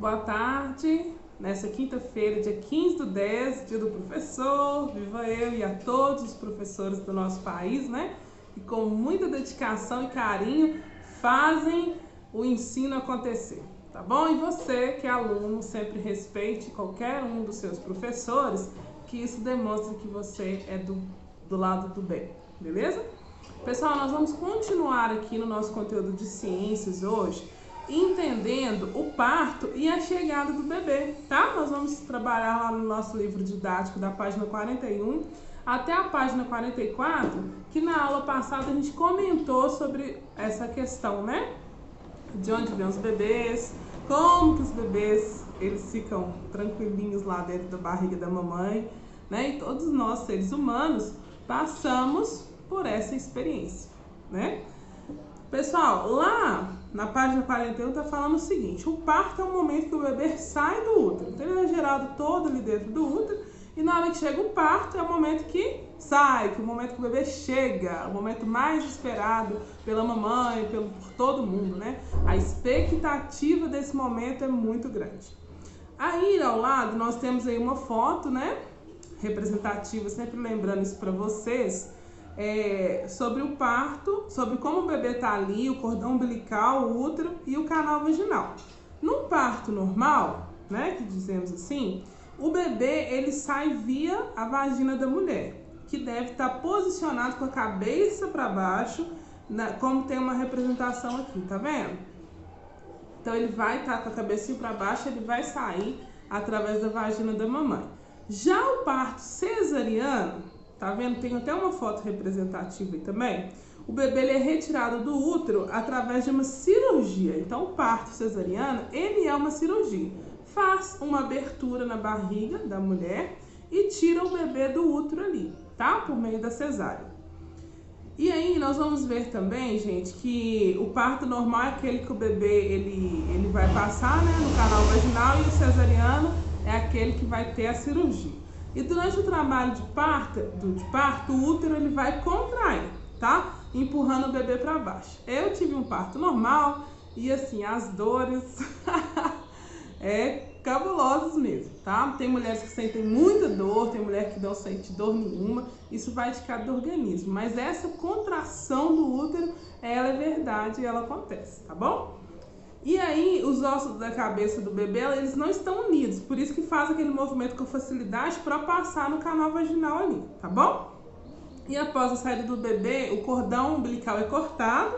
boa tarde. Nessa quinta-feira, dia 15/10, dia do professor, viva eu e a todos os professores do nosso país, né? E com muita dedicação e carinho fazem o ensino acontecer, tá bom? E você que é aluno, sempre respeite qualquer um dos seus professores, que isso demonstra que você é do lado do bem, beleza? Pessoal, nós vamos continuar aqui no nosso conteúdo de ciências hoje, entendendo o parto e a chegada do bebê, tá? Nós vamos trabalhar lá no nosso livro didático da página 41 até a página 44, que na aula passada a gente comentou sobre essa questão, né? De onde vêm os bebês, como que os bebês eles ficam tranquilinhos lá dentro da barriga da mamãe, né? E todos nós, seres humanos, passamos por essa experiência, né? Pessoal, lá na página 41 tá falando o seguinte: o parto é o momento que o bebê sai do útero. Então ele é gerado todo ali dentro do útero e na hora que chega o parto é o momento que sai, que é o momento que o bebê chega, o momento mais esperado pela mamãe, por todo mundo, né? A expectativa desse momento é muito grande. Aí ao lado nós temos aí uma foto, né? Representativa, sempre lembrando isso para vocês. Sobre o parto, sobre como o bebê tá ali, o cordão umbilical, o útero e o canal vaginal. No parto normal, né, que dizemos assim, o bebê ele sai via a vagina da mulher, que deve estar posicionado com a cabeça para baixo, como tem uma representação aqui, tá vendo? Então ele vai estar com a cabecinha para baixo, ele vai sair através da vagina da mamãe. Já o parto cesariano, tá vendo? Tem até uma foto representativa aí também. O bebê ele é retirado do útero através de uma cirurgia. Então, o parto cesariano, ele é uma cirurgia. Faz uma abertura na barriga da mulher e tira o bebê do útero ali, tá? Por meio da cesárea. E aí, nós vamos ver também, gente, que o parto normal é aquele que o bebê ele vai passar, né, no canal vaginal, e o cesariano é aquele que vai ter a cirurgia. E durante o trabalho de parto, o útero ele vai contrair, tá? Empurrando o bebê para baixo. Eu tive um parto normal e assim, as dores cabulosas mesmo, tá? Tem mulheres que sentem muita dor, tem mulher que não sente dor nenhuma, isso vai de cada organismo. Mas essa contração do útero, ela é verdade e ela acontece, tá bom? E aí, os ossos da cabeça do bebê, eles não estão unidos, por isso que faz aquele movimento com facilidade para passar no canal vaginal ali, tá bom? E após a saída do bebê, o cordão umbilical é cortado,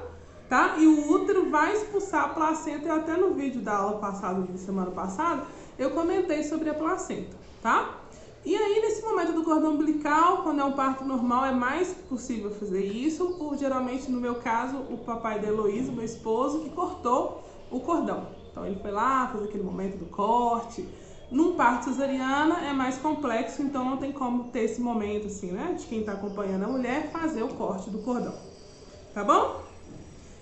tá? E o útero vai expulsar a placenta. Eu até no vídeo da aula passada, de semana passada, eu comentei sobre a placenta, tá? E aí, nesse momento do cordão umbilical, quando é um parto normal, é mais possível fazer isso. Geralmente, no meu caso, o papai da Heloísa, meu esposo, que cortou o cordão. Então ele foi lá, fez aquele momento do corte. Num parto cesariana é mais complexo, então não tem como ter esse momento assim, né, de quem tá acompanhando a mulher fazer o corte do cordão, tá bom?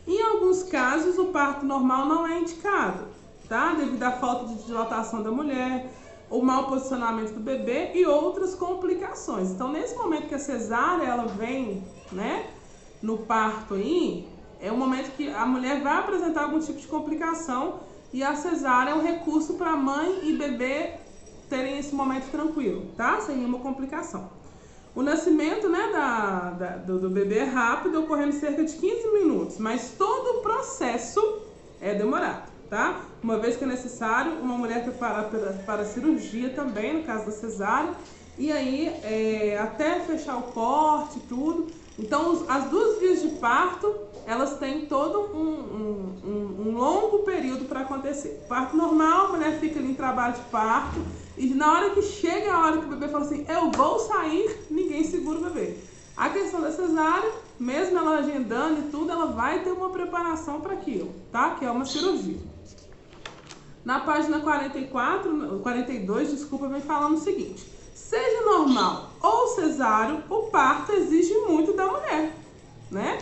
Em alguns casos o parto normal não é indicado, tá? Devido à falta de dilatação da mulher, o mau posicionamento do bebê e outras complicações. Então nesse momento que a cesárea ela vem, né, no parto aí, é um momento que a mulher vai apresentar algum tipo de complicação e a cesárea é um recurso para a mãe e bebê terem esse momento tranquilo, tá? Sem nenhuma complicação. O nascimento, né, do bebê é rápido, ocorrendo cerca de 15 minutos, mas todo o processo é demorado, tá? Uma vez que é necessário, uma mulher preparar para a cirurgia também, no caso da cesárea, e aí até fechar o corte e tudo. Então, as 2 vias de parto, elas têm todo um longo período para acontecer. Parto normal, a mulher fica ali em trabalho de parto e na hora que chega a hora que o bebê fala assim, eu vou sair, ninguém segura o bebê. A questão da cesárea, mesmo ela agendando e tudo, ela vai ter uma preparação para aquilo, tá? Que é uma cirurgia. Na página 42, desculpa, vem falando o seguinte: seja normal ou cesáreo, o parto exige muito da mulher, né?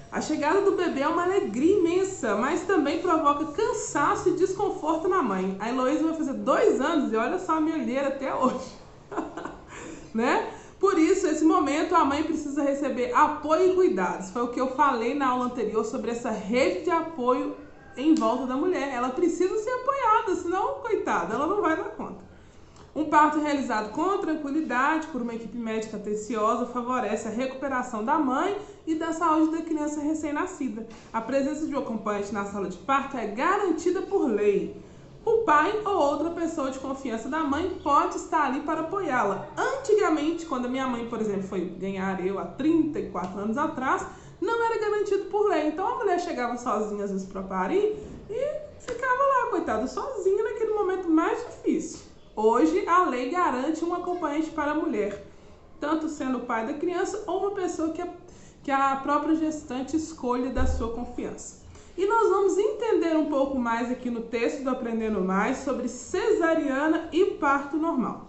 A chegada do bebê é uma alegria imensa, mas também provoca cansaço e desconforto na mãe. A Heloísa vai fazer 2 anos e olha só a minha olheira até hoje, né? Por isso, esse momento, a mãe precisa receber apoio e cuidados. Foi o que eu falei na aula anterior sobre essa rede de apoio em volta da mulher. Ela precisa ser apoiada, senão, coitada, ela não vai dar conta. Um parto realizado com tranquilidade por uma equipe médica atenciosa favorece a recuperação da mãe e da saúde da criança recém-nascida. A presença de um acompanhante na sala de parto é garantida por lei. O pai ou outra pessoa de confiança da mãe pode estar ali para apoiá-la. Antigamente, quando a minha mãe, por exemplo, foi ganhar eu há 34 anos atrás, não era garantido por lei. Então a mulher chegava sozinha às vezes para parir e ficava lá, coitada, sozinha naquele momento mais difícil. Hoje a lei garante um acompanhante para a mulher, tanto sendo o pai da criança ou uma pessoa que a própria gestante escolha da sua confiança. E nós vamos entender um pouco mais aqui no texto do Aprendendo Mais sobre cesariana e parto normal.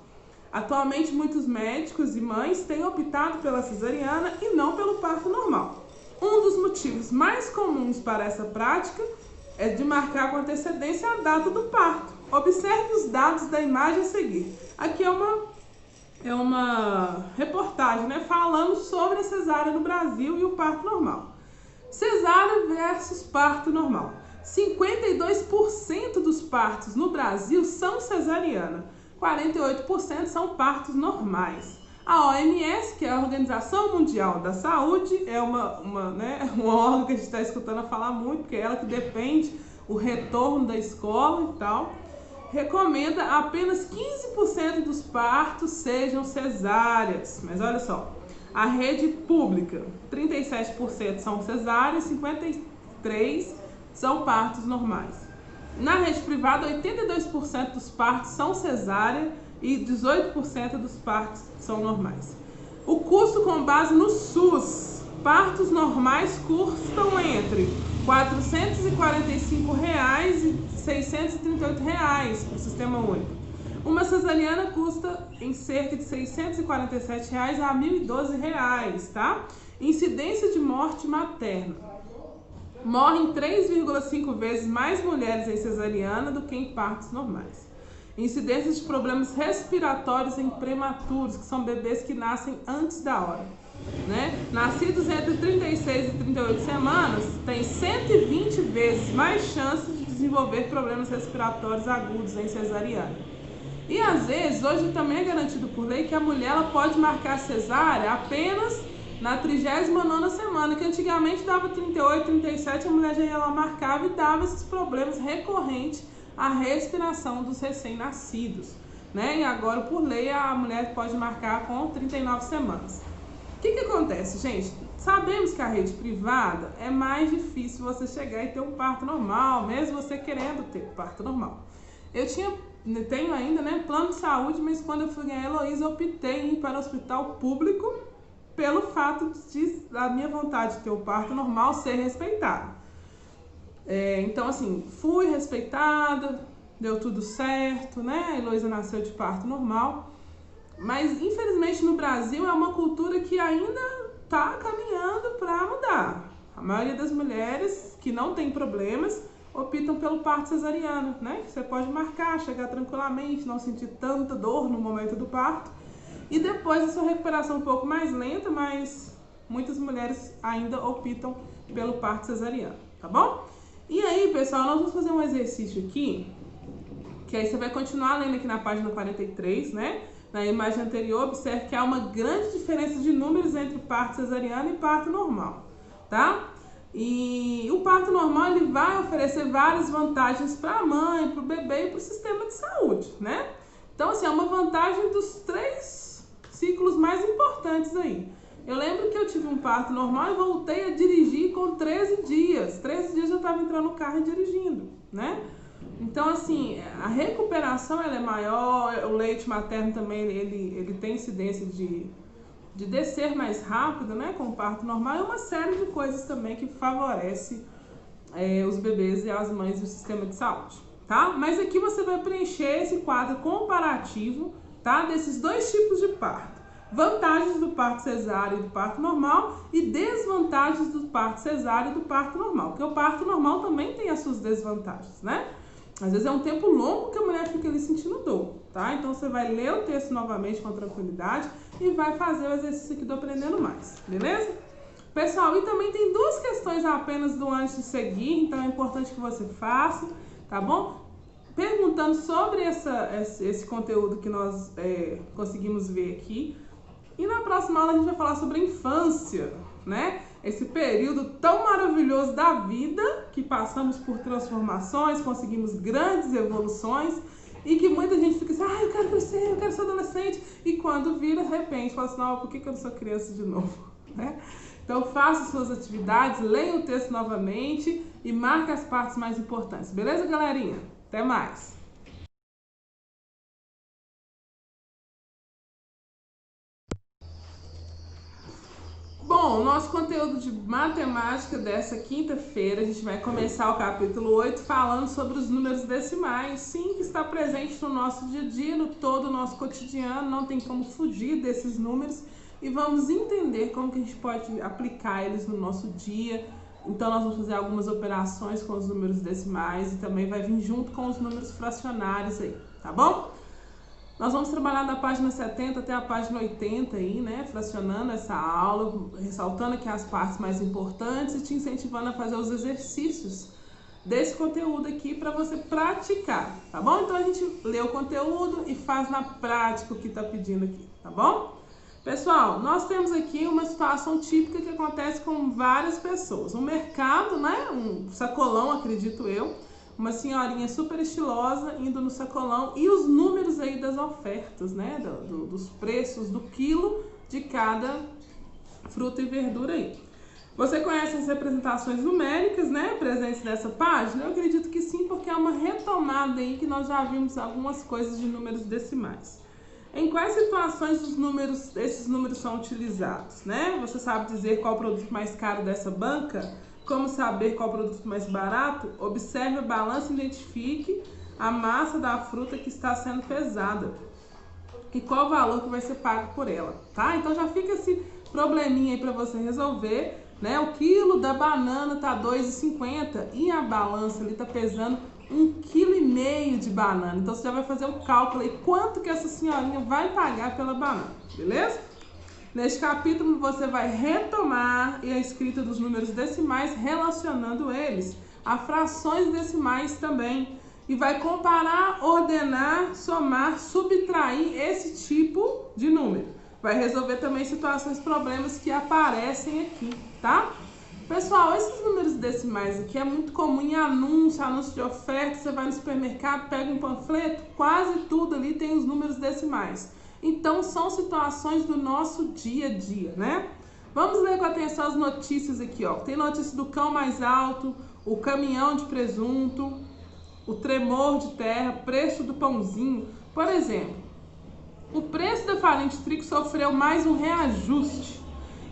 Atualmente, muitos médicos e mães têm optado pela cesariana e não pelo parto normal. Um dos motivos mais comuns para essa prática é de marcar com antecedência a data do parto. Observe os dados da imagem a seguir. Aqui é uma reportagem, né, falando sobre a cesárea no Brasil e o parto normal. Cesárea versus parto normal. 52% dos partos no Brasil são cesariana, 48% são partos normais. A OMS, que é a Organização Mundial da Saúde, é um órgão que a gente está escutando falar muito, porque é ela que depende o retorno da escola e tal, recomenda apenas 15% dos partos sejam cesáreas. Mas olha só, a rede pública, 37% são cesáreas, 53% são partos normais. Na rede privada, 82% dos partos são cesárea e 18% dos partos são normais. O custo com base no SUS, partos normais custam entre R$ 445 e R$ 638 para o Sistema Único. Uma cesariana custa em cerca de R$ 647 a R$ 1.012, tá? Incidência de morte materna. Morrem 3,5 vezes mais mulheres em cesariana do que em partos normais. Incidência de problemas respiratórios em prematuros, que são bebês que nascem antes da hora, né? Nascidos entre 36 e 38 semanas, tem 120 vezes mais chances de desenvolver problemas respiratórios agudos em cesariana. E às vezes, hoje também é garantido por lei que a mulher ela pode marcar cesárea apenas na 39ª semana, que antigamente dava 38, 37, a mulher já ia lá, marcava e dava esses problemas recorrentes à respiração dos recém-nascidos, né? E agora, por lei, a mulher pode marcar com 39 semanas. O que acontece, gente? Sabemos que a rede privada é mais difícil você chegar e ter um parto normal, mesmo você querendo ter um parto normal. Eu tenho ainda, né, plano de saúde, mas quando eu fui ganhar a Heloísa, eu optei em ir para o hospital público pelo fato de a minha vontade de ter o parto normal ser respeitada. Então, assim, fui respeitada, deu tudo certo, né? A Heloísa nasceu de parto normal. Mas, infelizmente, no Brasil é uma cultura que ainda está caminhando para mudar. A maioria das mulheres que não tem problemas optam pelo parto cesariano, né? Que você pode marcar, chegar tranquilamente, não sentir tanta dor no momento do parto. E depois a sua recuperação um pouco mais lenta, mas muitas mulheres ainda optam pelo parto cesariano, tá bom? E aí, pessoal, nós vamos fazer um exercício aqui, que aí você vai continuar lendo aqui na página 43, né? Na imagem anterior, observe que há uma grande diferença de números entre parto cesariano e parto normal, tá? E o parto normal ele vai oferecer várias vantagens para a mãe, para o bebê e para o sistema de saúde, né? Então, assim, é uma vantagem dos 3 ciclos mais importantes aí. Eu lembro que eu tive um parto normal e voltei a dirigir com 13 dias. 13 dias eu estava entrando no carro e dirigindo, né? Então, assim, a recuperação ela é maior, o leite materno também ele tem incidência de descer mais rápido, né, com o parto normal, e uma série de coisas também que favorece os bebês e as mães do sistema de saúde, tá? Mas aqui você vai preencher esse quadro comparativo, tá, desses 2 tipos de parto. Vantagens do parto cesáreo e do parto normal e desvantagens do parto cesáreo e do parto normal, porque o parto normal também tem as suas desvantagens, né? Às vezes é um tempo longo que a mulher fica ali sentindo dor, tá? Então você vai ler o texto novamente com tranquilidade e vai fazer o exercício aqui do Aprendendo Mais, beleza? Pessoal, e também tem 2 questões apenas do antes de seguir, então é importante que você faça, tá bom? Perguntando sobre esse conteúdo que nós conseguimos ver aqui. E na próxima aula a gente vai falar sobre a infância, né? Esse período tão maravilhoso da vida, que passamos por transformações, conseguimos grandes evoluções e que muita gente fica assim, eu quero crescer, eu quero ser adolescente. E quando vira, de repente, fala assim, não, por que eu não sou criança de novo? Né? Então faça suas atividades, leia o texto novamente e marque as partes mais importantes. Beleza, galerinha? Até mais! Bom, nosso conteúdo de matemática dessa quinta-feira, a gente vai começar o capítulo 8 falando sobre os números decimais. Sim, que está presente no nosso dia a dia, no todo o nosso cotidiano, não tem como fugir desses números e vamos entender como que a gente pode aplicar eles no nosso dia. Então nós vamos fazer algumas operações com os números decimais e também vai vir junto com os números fracionários aí, tá bom? Nós vamos trabalhar da página 70 até a página 80 aí, né? Fracionando essa aula, ressaltando aqui as partes mais importantes e te incentivando a fazer os exercícios desse conteúdo aqui para você praticar, tá bom? Então a gente lê o conteúdo e faz na prática o que tá pedindo aqui, tá bom? Pessoal, nós temos aqui uma situação típica que acontece com várias pessoas. Um mercado, né? Um sacolão, acredito eu. Uma senhorinha super estilosa indo no sacolão e os números aí das ofertas, né? Dos preços do quilo de cada fruta e verdura aí. Você conhece as representações numéricas, né? Presentes nessa página? Eu acredito que sim, porque é uma retomada aí que nós já vimos algumas coisas de números decimais. Em quais situações esses números são utilizados, né? Você sabe dizer qual o produto mais caro dessa banca? Como saber qual produto mais barato? Observe a balança e identifique a massa da fruta que está sendo pesada e qual o valor que vai ser pago por ela, tá? Então já fica esse probleminha aí para você resolver, né? O quilo da banana tá R$ 2,50 e a balança ali tá pesando 1,5 kg de banana. Então você já vai fazer o cálculo aí quanto que essa senhorinha vai pagar pela banana, beleza? Neste capítulo você vai retomar a escrita dos números decimais, relacionando eles a frações decimais também. E vai comparar, ordenar, somar, subtrair esse tipo de número. Vai resolver também situações, problemas que aparecem aqui, tá? Pessoal, esses números decimais aqui é muito comum em anúncio de oferta. Você vai no supermercado, pega um panfleto, quase tudo ali tem os números decimais. Então, são situações do nosso dia a dia, né? Vamos ler com atenção as notícias aqui, ó. Tem notícia do cão mais alto, o caminhão de presunto, o tremor de terra, preço do pãozinho. Por exemplo, o preço da farinha de trigo sofreu mais um reajuste.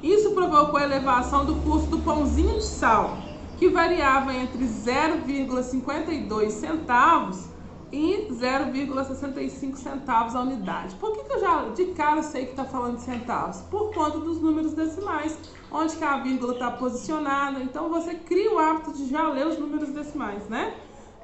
Isso provocou a elevação do custo do pãozinho de sal, que variava entre 0,52 centavos e 0,65 centavos a unidade. Por que eu já de cara sei que está falando de centavos? Por conta dos números decimais, onde que a vírgula está posicionada. Então você cria o hábito de já ler os números decimais, né?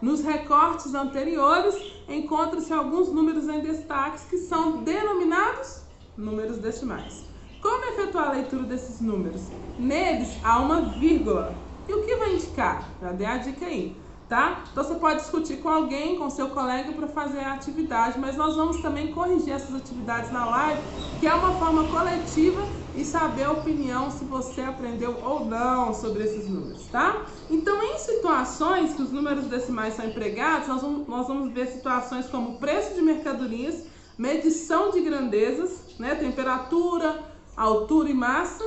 Nos recortes anteriores, encontram-se alguns números em destaques que são denominados números decimais. Como efetuar a leitura desses números? Neles há uma vírgula. E o que vai indicar? Já dei a dica aí. Tá? Então você pode discutir com alguém, com seu colega para fazer a atividade, mas nós vamos também corrigir essas atividades na live, que é uma forma coletiva e saber a opinião se você aprendeu ou não sobre esses números, tá? Então, em situações que os números decimais são empregados, nós vamos ver situações como preço de mercadorias, medição de grandezas, né? Temperatura, altura e massa,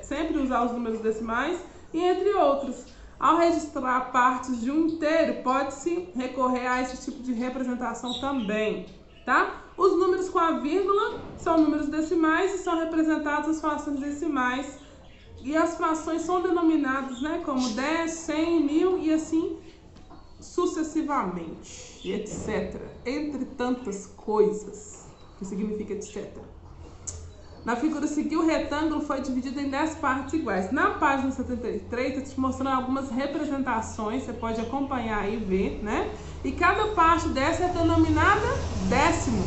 sempre usar os números decimais, e entre outros. Ao registrar partes de um inteiro, pode-se recorrer a esse tipo de representação também, tá? Os números com a vírgula são números decimais e são representados as frações decimais. E as frações são denominadas, né, como 10, 100, 1000 e assim sucessivamente, etc. Entre tantas coisas, que significa etc. Na figura a seguir, o retângulo foi dividido em 10 partes iguais. Na página 73, estou te mostrando algumas representações, você pode acompanhar aí e ver, né? E cada parte dessa é denominada décimo.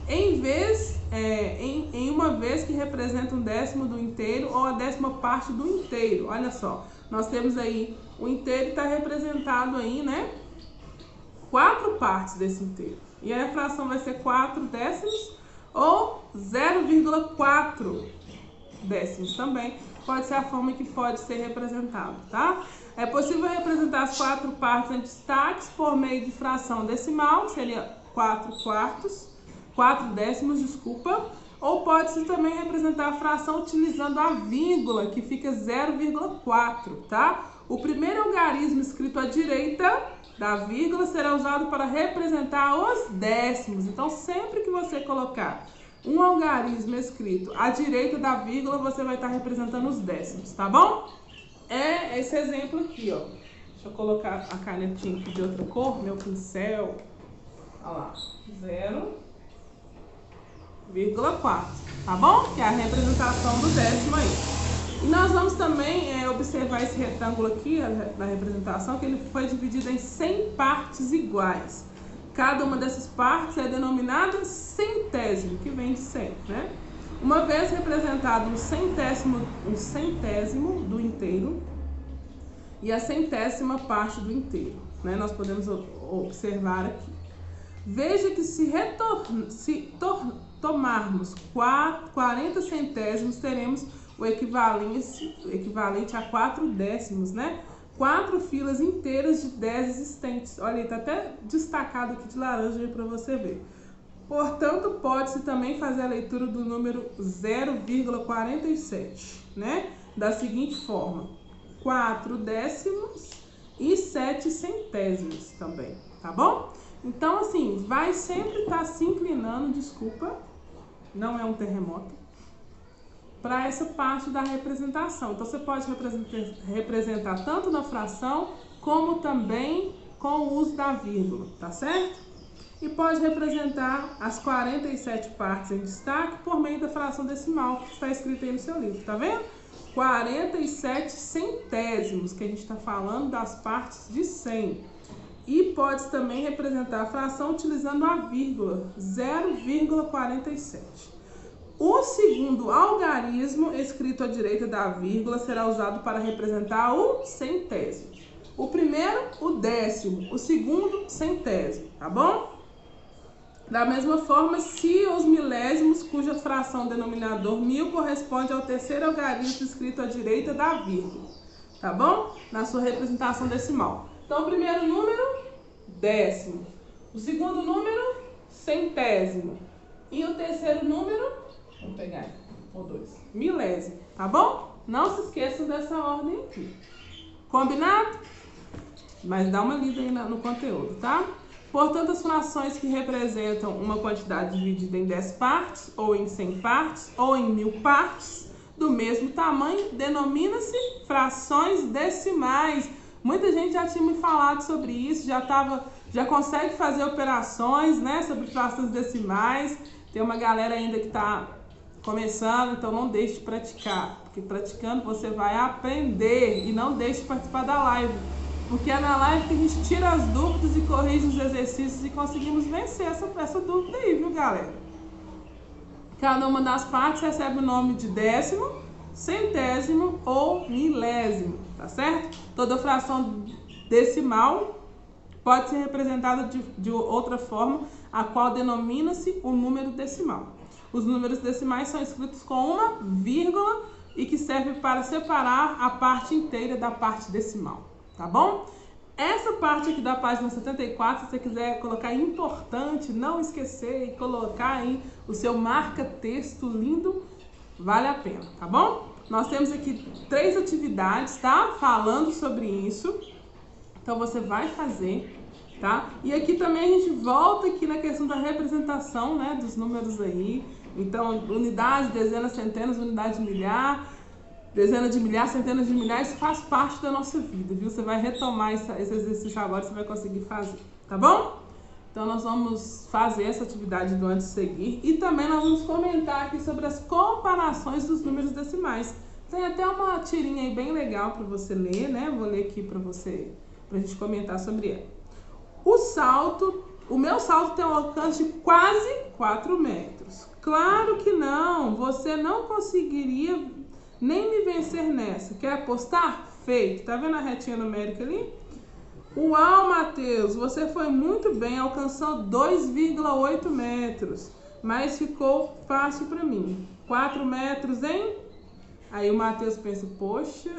Em vez em uma vez que representa um décimo do inteiro ou a 10ª parte do inteiro. Olha só, nós temos aí o inteiro está representado aí, né? 4 partes desse inteiro. E aí a fração vai ser 4 décimos ou 0,4 décimos também. Pode ser a forma que pode ser representado, tá? É possível representar as 4 partes em destaques por meio de fração decimal, que seria 4 décimos, desculpa. Ou pode-se também representar a fração utilizando a vírgula, que fica 0,4, tá? O primeiro algarismo escrito à direita da vírgula será usado para representar os décimos. Então, sempre que você colocar um algarismo escrito à direita da vírgula, você vai estar representando os décimos, tá bom? É esse exemplo aqui, ó. Deixa eu colocar a canetinha aqui de outra cor, meu pincel. Olha lá, 0,4, tá bom? Que é a representação do décimo aí. E nós vamos também observar esse retângulo aqui, da representação, que ele foi dividido em 100 partes iguais. Cada uma dessas partes é denominada centésimo, que vem de 100, né? Uma vez representado um centésimo do inteiro e a 100ª parte do inteiro, né? Nós podemos observar aqui. Veja que se tomarmos 40 centésimos, teremos o equivalente a 4 décimos, né? 4 filas inteiras de 10 existentes. Olha, está até destacado aqui de laranja para você ver. Portanto, pode-se também fazer a leitura do número 0,47, né? Da seguinte forma: 4 décimos e 7 centésimos também, tá bom? Então, assim, vai sempre estar se inclinando, desculpa, não é um terremoto, para essa parte da representação. Então, você pode representar tanto na fração, como também com o uso da vírgula, tá certo? E pode representar as 47 partes em destaque por meio da fração decimal, que está escrito aí no seu livro, tá vendo? 47 centésimos, que a gente está falando das partes de 100. E pode também representar a fração utilizando a vírgula, 0,47. O segundo algarismo escrito à direita da vírgula será usado para representar o centésimo. O primeiro, o décimo. O segundo, centésimo, tá bom? Da mesma forma, se os milésimos, cuja fração denominador 1000 corresponde ao terceiro algarismo escrito à direita da vírgula, tá bom? Na sua representação decimal. Então, o primeiro número, décimo. O segundo número, centésimo. E o terceiro número, vamos pegar aqui, ou 2, milésimo, tá bom? Não se esqueçam dessa ordem aqui. Combinado? Mas dá uma lida aí no conteúdo, tá? Portanto, as frações que representam uma quantidade dividida em 10 partes, ou em 100 partes, ou em 1000 partes, do mesmo tamanho, denomina-se frações decimais. Muita gente já tinha me falado sobre isso, já consegue fazer operações, né, sobre frações decimais. Tem uma galera ainda que está começando, então não deixe de praticar, porque praticando você vai aprender. E não deixe de participar da live, porque é na live que a gente tira as dúvidas e corrige os exercícios e conseguimos vencer essa dúvida aí, viu, galera? Cada uma das partes recebe o nome de décimo, centésimo ou milésimo, tá certo? Toda fração decimal pode ser representada de outra forma, a qual denomina-se o número decimal. Os números decimais são escritos com uma vírgula e que serve para separar a parte inteira da parte decimal, tá bom? Essa parte aqui da página 74, se você quiser colocar importante, não esquecer e colocar aí o seu marca-texto lindo, vale a pena, tá bom? Nós temos aqui 3 atividades, tá? Falando sobre isso. Então, você vai fazer, tá? E aqui também a gente volta aqui na questão da representação, né? Dos números aí. Então, unidade, dezena, centenas, unidade de milhar, dezena de milhar, centenas de milhares, faz parte da nossa vida, viu? Você vai retomar esse exercício agora, você vai conseguir fazer, tá bom? Então, nós vamos fazer essa atividade do antes de seguir e também nós vamos comentar aqui sobre as comparações dos números decimais. Tem até uma tirinha aí bem legal para você ler, né? Vou ler aqui para você, pra gente comentar sobre ela. O meu salto tem um alcance de quase 4 metros. Claro que não, você não conseguiria nem me vencer nessa. Quer apostar? Feito. Tá vendo a retinha numérica ali? Uau, Matheus, você foi muito bem, alcançou 2,8 metros, mas ficou fácil para mim. 4 metros, hein? Aí o Matheus pensa, poxa,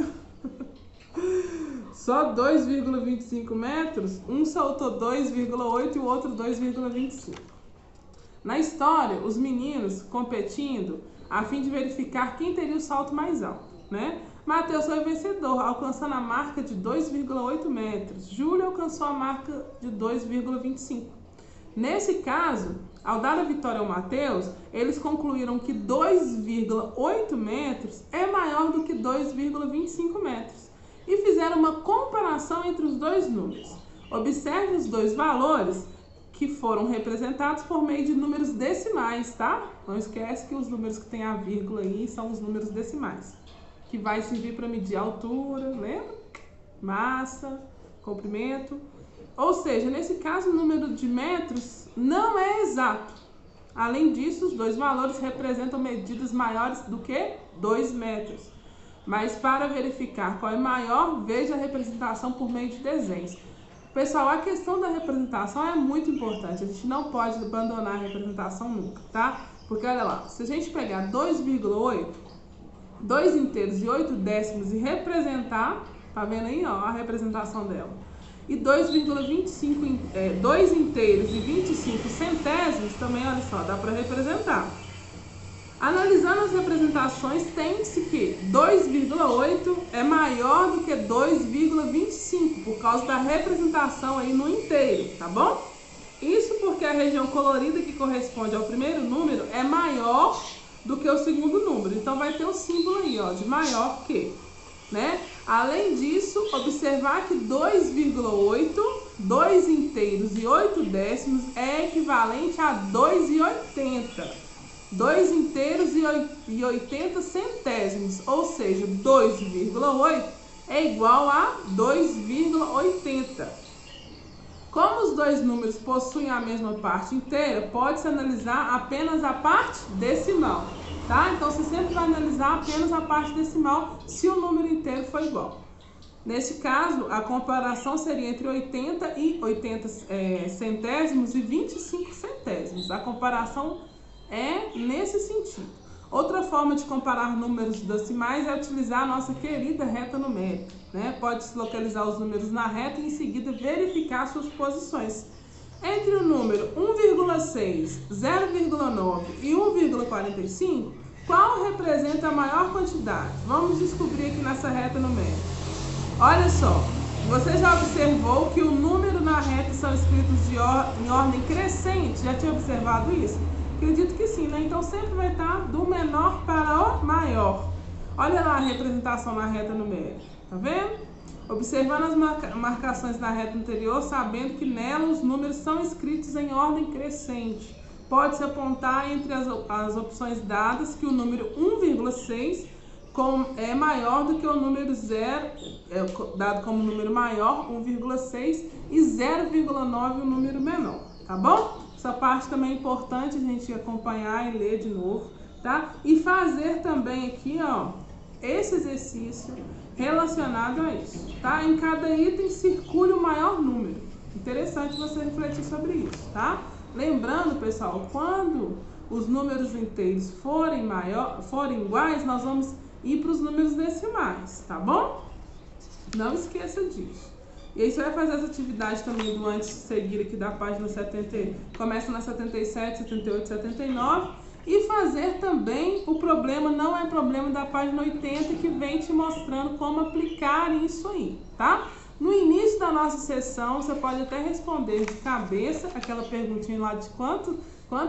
só 2,25 metros? Um saltou 2,8 e o outro 2,25. Na história, os meninos competindo a fim de verificar quem teria o salto mais alto, né? Matheus foi vencedor, alcançando a marca de 2,8 metros. Júlia alcançou a marca de 2,25. Nesse caso, ao dar a vitória ao Matheus, eles concluíram que 2,8 metros é maior do que 2,25 metros e fizeram uma comparação entre os dois números. Observe os dois valores que foram representados por meio de números decimais, tá? Não esquece que os números que tem a vírgula aí são os números decimais, que vai servir para medir a altura, lembra? Massa, comprimento. Ou seja, nesse caso, o número de metros não é exato. Além disso, os dois valores representam medidas maiores do que 2 metros. Mas para verificar qual é maior, veja a representação por meio de desenhos. Pessoal, a questão da representação é muito importante. A gente não pode abandonar a representação nunca, tá? Porque olha lá, se a gente pegar 2,8, 2 inteiros e 8 décimos e representar, tá vendo aí, ó, a representação dela. E 2,25, 2 inteiros e 25 centésimos também, olha só, dá para representar. Analisando as representações, tem-se que 2,8 é maior do que 2,25 por causa da representação aí no inteiro, tá bom? Isso porque a região colorida que corresponde ao primeiro número é maior do que o segundo número. Então vai ter o símbolo aí, ó, de maior que, né? Além disso, observar que 2,8, 2 inteiros e 8 décimos é equivalente a 2,80. 2 inteiros e 80 centésimos, ou seja, 2,8 é igual a 2,80. Como os dois números possuem a mesma parte inteira, pode-se analisar apenas a parte decimal, tá? Então, você sempre vai analisar apenas a parte decimal se o número inteiro for igual. Neste caso, a comparação seria entre 80 e 80 centésimos e 25 centésimos. A comparação é nesse sentido. Outra forma de comparar números decimais é utilizar a nossa querida reta numérica, né? Pode-se localizar os números na reta e em seguida verificar suas posições. Entre o número 1,6, 0,9 e 1,45, qual representa a maior quantidade? Vamos descobrir aqui nessa reta numérica. Olha só, você já observou que o número na reta são escritos em ordem crescente? Já tinha observado isso? Acredito que sim, né? Então sempre vai estar do menor para o maior. Olha lá a representação na reta numérica, tá vendo? Observando as marcações na reta anterior, sabendo que nela os números são escritos em ordem crescente. Pode-se apontar entre as opções dadas que o número 1,6 é maior do que o número 0, dado como número maior, 1,6, e 0,9 o número menor, tá bom? Essa parte também é importante a gente acompanhar e ler de novo, tá? E fazer também aqui, ó, esse exercício relacionado a isso, tá? Em cada item circule o maior número. Interessante você refletir sobre isso, tá? Lembrando, pessoal, quando os números inteiros forem iguais, nós vamos ir para os números decimais, tá bom? Não esqueça disso. E aí você vai fazer as atividades também do antes de seguir aqui da página 70, começa na 77, 78, 79, e fazer também o problema, não é problema da página 80, que vem te mostrando como aplicar isso aí, tá? No início da nossa sessão, você pode até responder de cabeça aquela perguntinha lá de quanto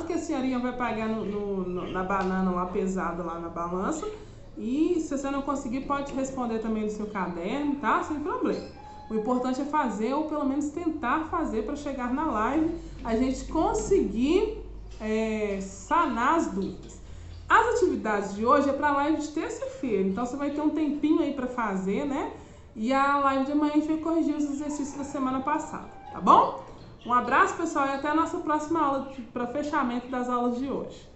que a senhorinha vai pagar na banana lá pesada lá na balança, e se você não conseguir, pode responder também no seu caderno, tá? Sem problema. O importante é fazer, ou pelo menos tentar fazer, para chegar na live, a gente conseguir sanar as dúvidas. As atividades de hoje é para a live de terça-feira, então você vai ter um tempinho aí para fazer, né? E a live de amanhã a gente vai corrigir os exercícios da semana passada, tá bom? Um abraço, pessoal, e até a nossa próxima aula para fechamento das aulas de hoje.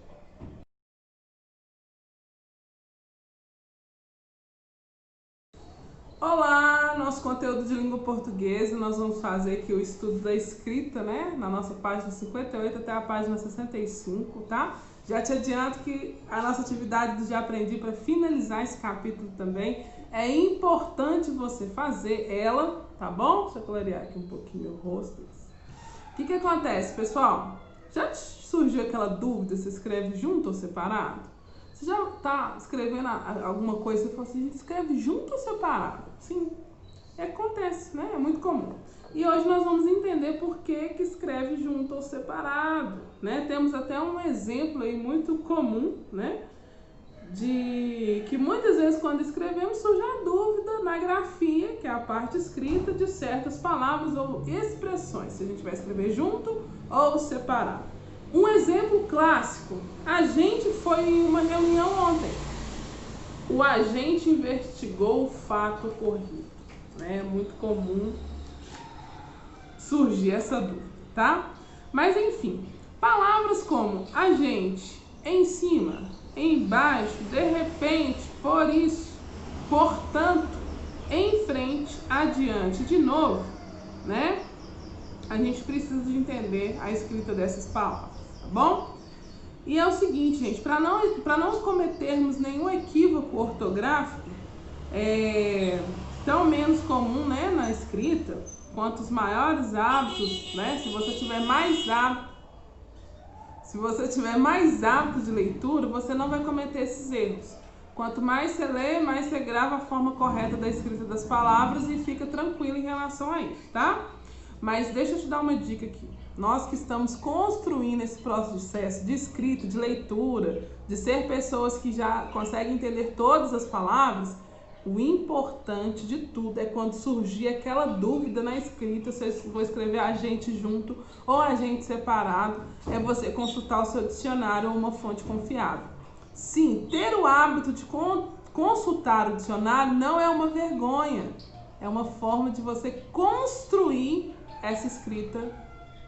Olá, nosso conteúdo de língua portuguesa, nós vamos fazer aqui o estudo da escrita, né? Na nossa página 58 até a página 65, tá? Já te adianto que a nossa atividade do Já Aprendi, para finalizar esse capítulo também, é importante você fazer ela, tá bom? Deixa eu clarear aqui um pouquinho meu rosto. O que acontece, pessoal? Já surgiu aquela dúvida se escreve junto ou separado? Você já está escrevendo alguma coisa e fala assim, escreve junto ou separado? Sim, acontece, né? É muito comum. E hoje nós vamos entender por que escreve junto ou separado, né? Temos até um exemplo aí muito comum, né? De que muitas vezes quando escrevemos surge a dúvida na grafia, que é a parte escrita, de certas palavras ou expressões, se a gente vai escrever junto ou separado. Um exemplo clássico, a gente foi em uma reunião ontem. O agente investigou o fato ocorrido. É muito comum surgir essa dúvida, tá? Mas enfim, palavras como agente, em cima, embaixo, de repente, por isso, portanto, em frente, adiante, de novo, né? A gente precisa de entender a escrita dessas palavras. Tá bom? E é o seguinte, gente, para não cometermos nenhum equívoco ortográfico, tão menos comum, né, na escrita, quanto os maiores hábitos, né, se você tiver mais hábito de leitura, você não vai cometer esses erros. Quanto mais você lê, mais você grava a forma correta da escrita das palavras e fica tranquilo em relação a isso, tá? Mas deixa eu te dar uma dica aqui. Nós que estamos construindo esse processo de escrita, de leitura, de ser pessoas que já conseguem entender todas as palavras, o importante de tudo é quando surgir aquela dúvida na escrita, se eu vou escrever agente junto ou agente separado, é você consultar o seu dicionário ou uma fonte confiável. Sim, ter o hábito de consultar o dicionário não é uma vergonha, é uma forma de você construir essa escrita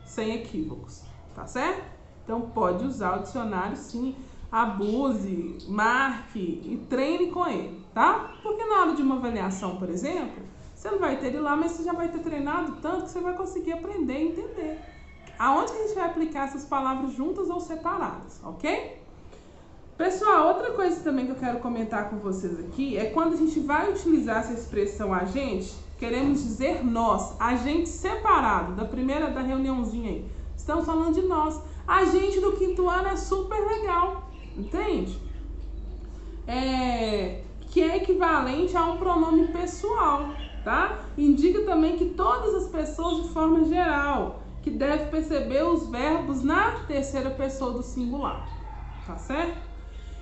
sem equívocos, tá certo? Então pode usar o dicionário sim, abuse, marque e treine com ele, tá? Porque na hora de uma avaliação, por exemplo, você não vai ter ele lá, mas você já vai ter treinado tanto que você vai conseguir aprender e entender aonde que a gente vai aplicar essas palavras juntas ou separadas, ok? Pessoal, outra coisa também que eu quero comentar com vocês aqui é quando a gente vai utilizar essa expressão agente, queremos dizer nós, agente separado, da reuniãozinha aí. Estamos falando de nós. Agente do quinto ano é super legal, entende? Que é equivalente a um pronome pessoal, tá? Indica também que todas as pessoas de forma geral, que deve perceber os verbos na terceira pessoa do singular, tá certo?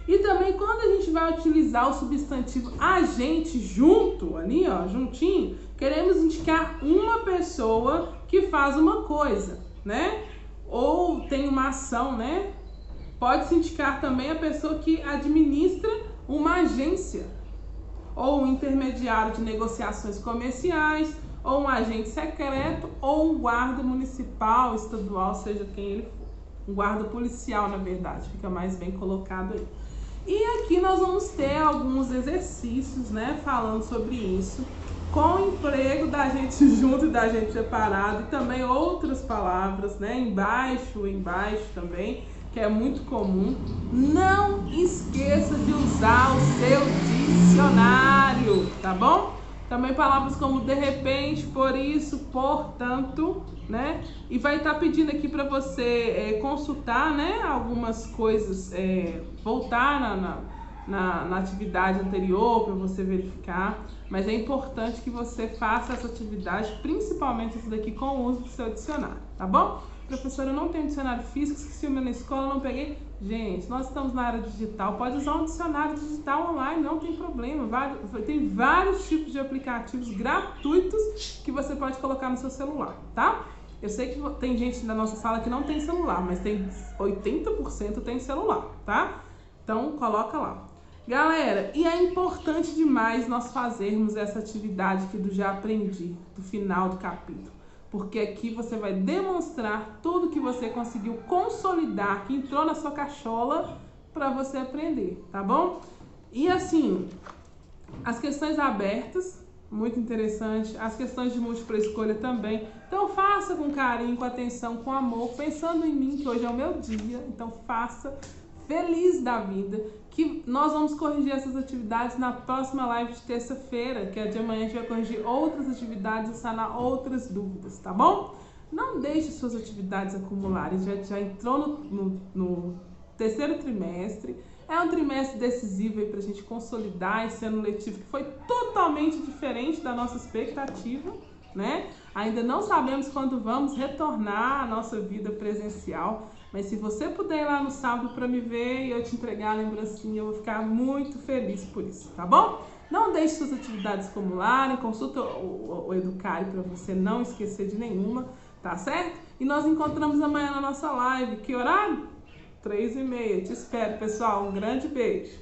E também quando a gente vai utilizar o substantivo agente junto, ali ó, juntinho, queremos indicar uma pessoa que faz uma coisa, né? Ou tem uma ação, né? Pode-se indicar também a pessoa que administra uma agência, ou um intermediário de negociações comerciais, ou um agente secreto, ou um guarda municipal, estadual, seja quem ele for. Um guarda policial, na verdade, fica mais bem colocado aí. E aqui nós vamos ter alguns exercícios, né, falando sobre isso, com o emprego da gente junto e da gente separado, e também outras palavras, né, embaixo também, que é muito comum. Não esqueça de usar o seu dicionário, tá bom? Também palavras como de repente, por isso, portanto, né? E vai estar pedindo aqui para você consultar, né, algumas coisas, voltar na atividade anterior para você verificar. Mas é importante que você faça essa atividade, principalmente isso daqui, com o uso do seu dicionário, tá bom? Professora, eu não tenho dicionário físico, esqueci o meu na escola, não peguei. Gente, nós estamos na área digital, pode usar um dicionário digital online, não tem problema. Tem vários tipos de aplicativos gratuitos que você pode colocar no seu celular, tá? Eu sei que tem gente da nossa sala que não tem celular, mas tem 80% tem celular, tá? Então, coloca lá. Galera, e é importante demais nós fazermos essa atividade aqui do Já Aprendi, do final do capítulo. Porque aqui você vai demonstrar tudo que você conseguiu consolidar, que entrou na sua cachola para você aprender, tá bom? E assim, as questões abertas, muito interessante. As questões de múltipla escolha também. Então faça com carinho, com atenção, com amor, pensando em mim, que hoje é o meu dia. Então faça, feliz da vida, que nós vamos corrigir essas atividades na próxima live de terça-feira, que é de amanhã. A gente vai corrigir outras atividades e sanar outras dúvidas, tá bom? Não deixe suas atividades acumularem. Já entrou no terceiro trimestre. É um trimestre decisivo aí pra gente consolidar esse ano letivo que foi totalmente diferente da nossa expectativa, né? Ainda não sabemos quando vamos retornar à nossa vida presencial, mas se você puder ir lá no sábado para me ver e eu te entregar a lembrancinha, eu vou ficar muito feliz por isso, tá bom? Não deixe suas atividades acumularem, consulta o Educare para você não esquecer de nenhuma, tá certo? E nós encontramos amanhã na nossa live. Que horário? 3h30. Te espero, pessoal. Um grande beijo.